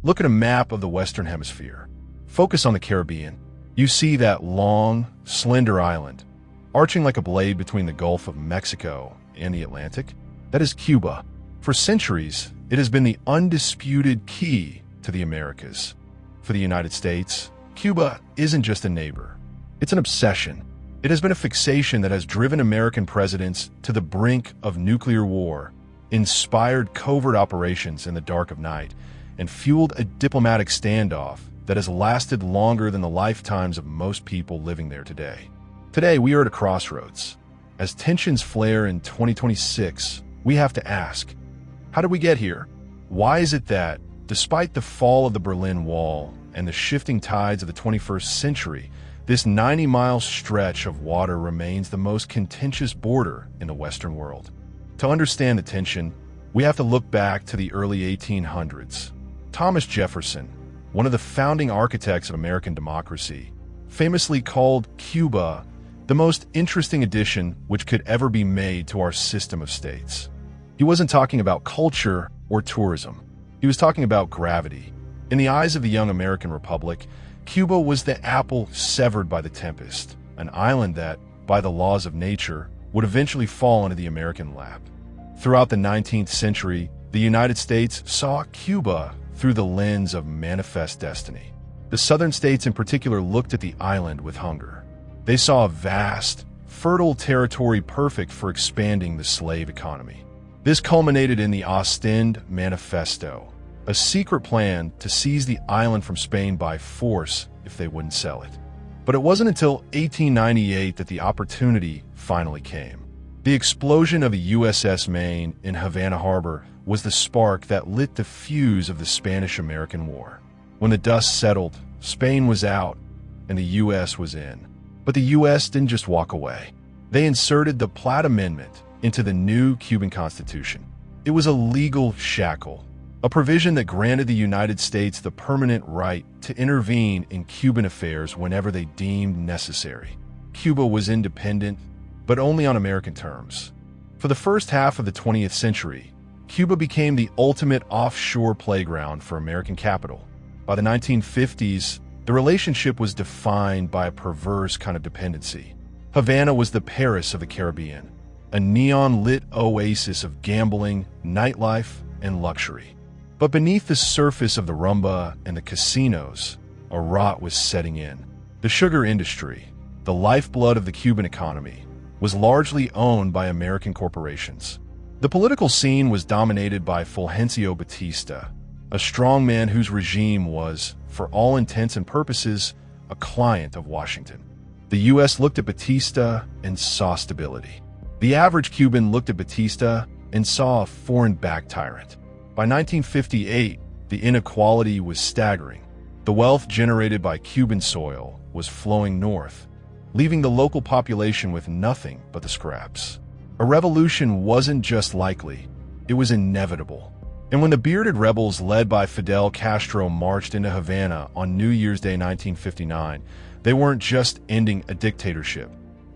Look at a map of the Western Hemisphere. Focus on the Caribbean. You see that long, slender island, arching like a blade between the Gulf of Mexico and the Atlantic. That is Cuba. For centuries, it has been the undisputed key to the Americas. For the United States, Cuba isn't just a neighbor. It's an obsession. It has been a fixation that has driven American presidents to the brink of nuclear war, inspired covert operations in the dark of night, and fueled a diplomatic standoff that has lasted longer than the lifetimes of most people living there today. Today, we are at a crossroads. As tensions flare in 2026, we have to ask, how did we get here? Why is it that, despite the fall of the Berlin Wall and the shifting tides of the 21st century, this 90-mile stretch of water remains the most contentious border in the Western world? To understand the tension, we have to look back to the early 1800s. Thomas Jefferson, one of the founding architects of American democracy, famously called Cuba the most interesting addition which could ever be made to our system of states. He wasn't talking about culture or tourism. He was talking about gravity. In the eyes of the young American Republic, Cuba was the apple severed by the tempest, an island that, by the laws of nature, would eventually fall into the American lap. Throughout the 19th century, the United States saw Cuba through the lens of manifest destiny. The southern states in particular looked at the island with hunger. They saw a vast, fertile territory perfect for expanding the slave economy. This culminated in the Ostend Manifesto, a secret plan to seize the island from Spain by force if they wouldn't sell it. But it wasn't until 1898 that the opportunity finally came. The explosion of the USS Maine in Havana Harbor was the spark that lit the fuse of the Spanish-American War. When the dust settled, Spain was out and the U.S. was in. But the U.S. didn't just walk away. They inserted the Platt Amendment into the new Cuban Constitution. It was a legal shackle, a provision that granted the United States the permanent right to intervene in Cuban affairs whenever they deemed necessary. Cuba was independent, but only on American terms. For the first half of the 20th century, Cuba became the ultimate offshore playground for American capital. By the 1950s, the relationship was defined by a perverse kind of dependency. Havana was the Paris of the Caribbean, a neon-lit oasis of gambling, nightlife, and luxury. But beneath the surface of the rumba and the casinos, a rot was setting in. The sugar industry, the lifeblood of the Cuban economy, was largely owned by American corporations. The political scene was dominated by Fulgencio Batista, a strongman whose regime was, for all intents and purposes, a client of Washington. The U.S. looked at Batista and saw stability. The average Cuban looked at Batista and saw a foreign-backed tyrant. By 1958, the inequality was staggering. The wealth generated by Cuban soil was flowing north, leaving the local population with nothing but the scraps. A revolution wasn't just likely, it was inevitable. And when the bearded rebels led by Fidel Castro marched into Havana on New Year's Day 1959, they weren't just ending a dictatorship.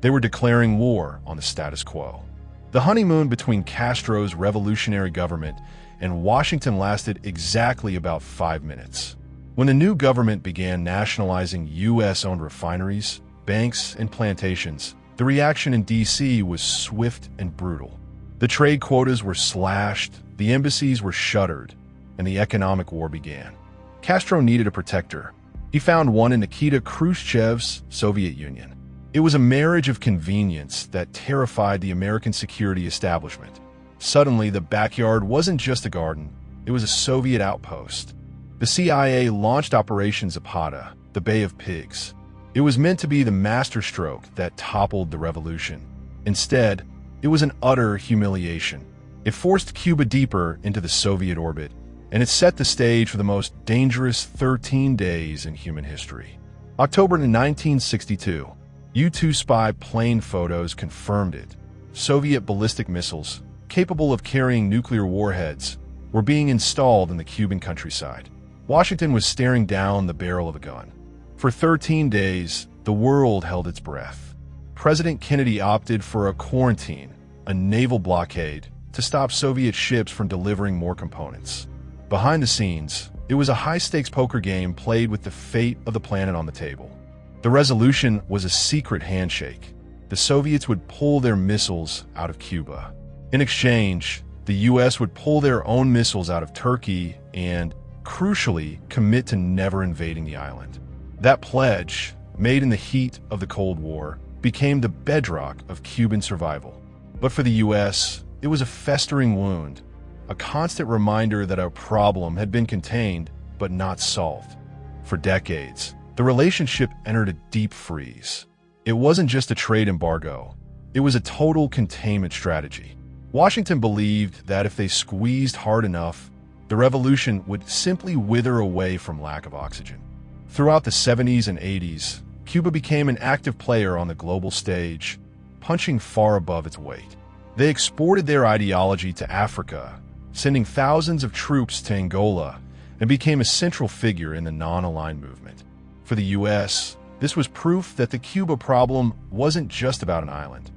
They were declaring war on the status quo. The honeymoon between Castro's revolutionary government and Washington lasted exactly about 5 minutes. When the new government began nationalizing U.S.-owned refineries, banks, and plantations, the reaction in D.C. was swift and brutal. The trade quotas were slashed, the embassies were shuttered, and the economic war began. Castro needed a protector. He found one in Nikita Khrushchev's Soviet Union. It was a marriage of convenience that terrified the American security establishment. Suddenly, the backyard wasn't just a garden, it was a Soviet outpost. The CIA launched Operation Zapata, the Bay of Pigs. It was meant to be the masterstroke that toppled the revolution. Instead, it was an utter humiliation. It forced Cuba deeper into the Soviet orbit, and it set the stage for the most dangerous 13 days in human history. October 1962, U-2 spy plane photos confirmed it. Soviet ballistic missiles, capable of carrying nuclear warheads, were being installed in the Cuban countryside. Washington was staring down the barrel of a gun. For 13 days, the world held its breath. President Kennedy opted for a quarantine, a naval blockade, to stop Soviet ships from delivering more components. Behind the scenes, It was a high-stakes poker game played with the fate of the planet on the table. The resolution was a secret handshake. The Soviets would pull their missiles out of Cuba. In exchange, the U.S. would pull their own missiles out of Turkey and, crucially, commit to never invading the island. That pledge, made in the heat of the Cold War, became the bedrock of Cuban survival. But for the U.S., it was a festering wound, a constant reminder that our problem had been contained but not solved. For decades, the relationship entered a deep freeze. It wasn't just a trade embargo, it was a total containment strategy. Washington believed that if they squeezed hard enough, the revolution would simply wither away from lack of oxygen. Throughout the 70s and 80s, Cuba became an active player on the global stage, punching far above its weight. They exported their ideology to Africa, sending thousands of troops to Angola, and became a central figure in the non-aligned movement. For the U.S., this was proof that the Cuba problem wasn't just about an island.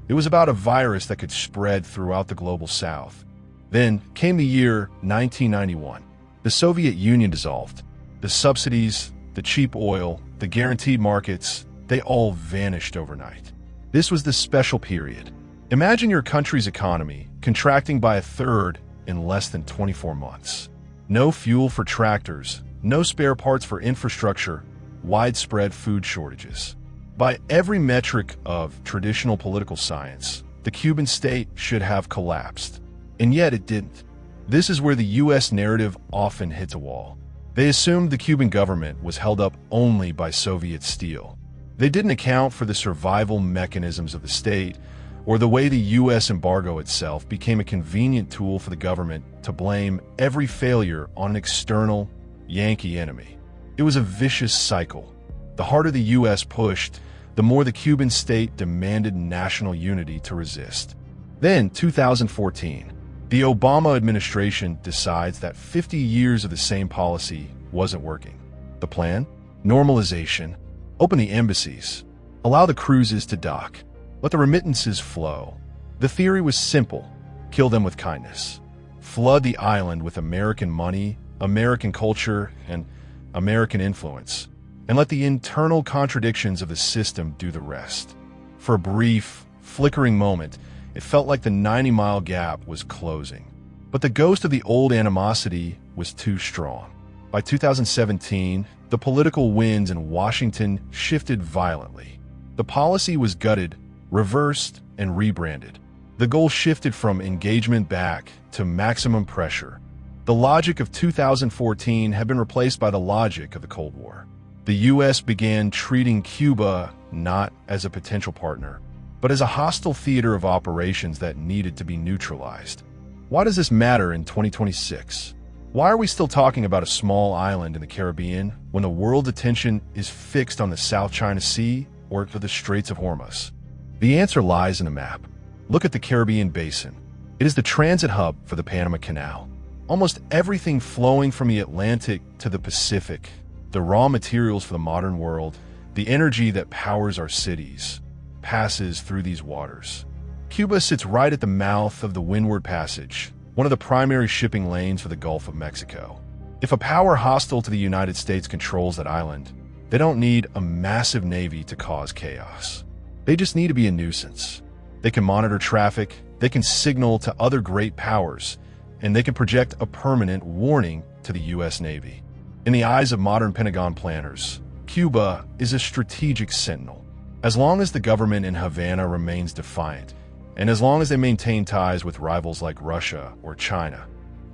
It was about a virus that could spread throughout the global south. Then came the year 1991. The Soviet Union dissolved. The subsidies, the cheap oil, the guaranteed markets, they all vanished overnight. This was the special period. Imagine your country's economy contracting by a third in less than 24 months. No fuel for tractors, no spare parts for infrastructure, widespread food shortages. By every metric of traditional political science, the Cuban state should have collapsed. And yet it didn't. This is where the U.S. narrative often hits a wall. They assumed the Cuban government was held up only by Soviet steel. They didn't account for the survival mechanisms of the state, or the way the U.S. embargo itself became a convenient tool for the government to blame every failure on an external, Yankee enemy. It was a vicious cycle. The harder the U.S. pushed, the more the Cuban state demanded national unity to resist. Then, 2014, the Obama administration decides that 50 years of the same policy wasn't working. The plan? Normalization. Open the embassies. Allow the cruises to dock. Let the remittances flow. The theory was simple. Kill them with kindness. Flood the island with American money, American culture, and American influence. And let the internal contradictions of the system do the rest. For a brief, flickering moment, it felt like the 90-mile gap was closing. But the ghost of the old animosity was too strong. By 2017, the political winds in Washington shifted violently. The policy was gutted, reversed, and rebranded. The goal shifted from engagement back to maximum pressure. The logic of 2014 had been replaced by the logic of the Cold War. The U.S. began treating Cuba not as a potential partner, but as a hostile theater of operations that needed to be neutralized. Why does this matter in 2026? Why are we still talking about a small island in the Caribbean when the world's attention is fixed on the South China Sea or the Straits of Hormuz? The answer lies in a map. Look at the Caribbean basin. It is the transit hub for the Panama Canal. Almost everything flowing from the Atlantic to the Pacific, the raw materials for the modern world, the energy that powers our cities, passes through these waters. Cuba sits right at the mouth of the Windward Passage, one of the primary shipping lanes for the Gulf of Mexico. If a power hostile to the United States controls that island, they don't need a massive navy to cause chaos. They just need to be a nuisance. They can monitor traffic, they can signal to other great powers, and they can project a permanent warning to the U.S. Navy. In the eyes of modern Pentagon planners, Cuba is a strategic sentinel. As long as the government in Havana remains defiant, and as long as they maintain ties with rivals like Russia or China,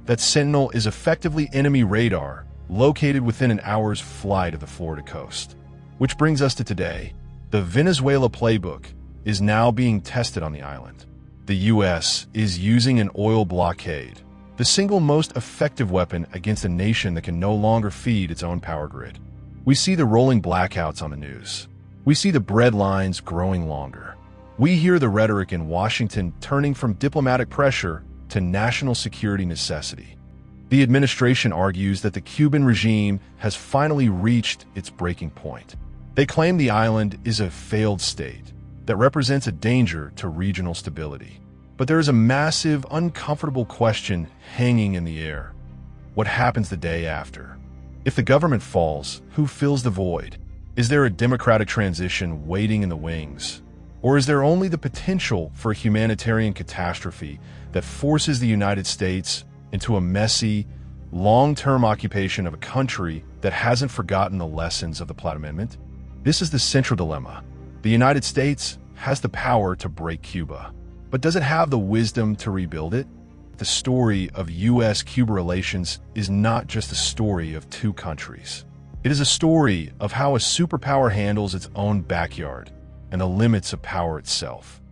that sentinel is effectively enemy radar located within an hour's flight of the Florida coast. Which brings us to today. The Venezuela Playbook is now being tested on the island. The U.S. is using an oil blockade, the single most effective weapon against a nation that can no longer feed its own power grid. We see the rolling blackouts on the news. We see the bread lines growing longer. We hear the rhetoric in Washington turning from diplomatic pressure to national security necessity. The administration argues that the Cuban regime has finally reached its breaking point. They claim the island is a failed state that represents a danger to regional stability. But there is a massive, uncomfortable question hanging in the air. What happens the day after? If the government falls, who fills the void? Is there a democratic transition waiting in the wings? Or is there only the potential for a humanitarian catastrophe that forces the United States into a messy, long-term occupation of a country that hasn't forgotten the lessons of the Platt Amendment? This is the central dilemma. The United States has the power to break Cuba, but does it have the wisdom to rebuild it? The story of U.S.-Cuba relations is not just a story of two countries. It is a story of how a superpower handles its own backyard and the limits of power itself.